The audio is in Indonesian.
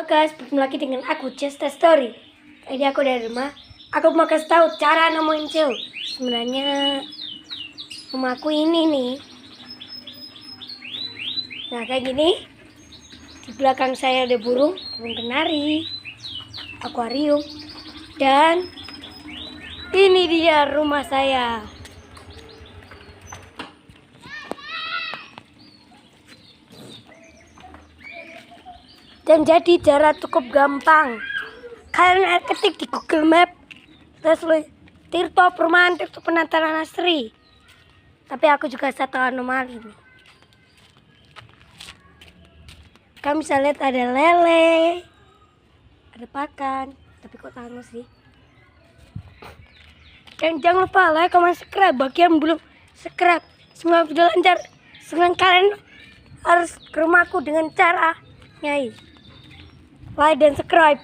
guys, bertemu lagi dengan aku Chester Story. Ini aku dari rumah. Aku mau kasih tahu cara nemuin ceu. Sebenarnya rumah aku ini nih. Nah kayak gini. Di belakang saya ada burung kenari, akuarium, dan ini dia rumah saya. Dan jadi jarak cukup gampang. Kalian ketik di Google Map, terus Tirto Perumahan Tirto Penataran Asri. Tapi aku juga satu anomali nih. Kamu bisa lihat ada lele, ada pakan, tapi kok tahu sih. Dan jangan lupa like, comment, subscribe. Bagi yang belum subscribe, semoga video lancar. Sekarang kalian harus ke rumahku dengan cara nyai like dan subscribe.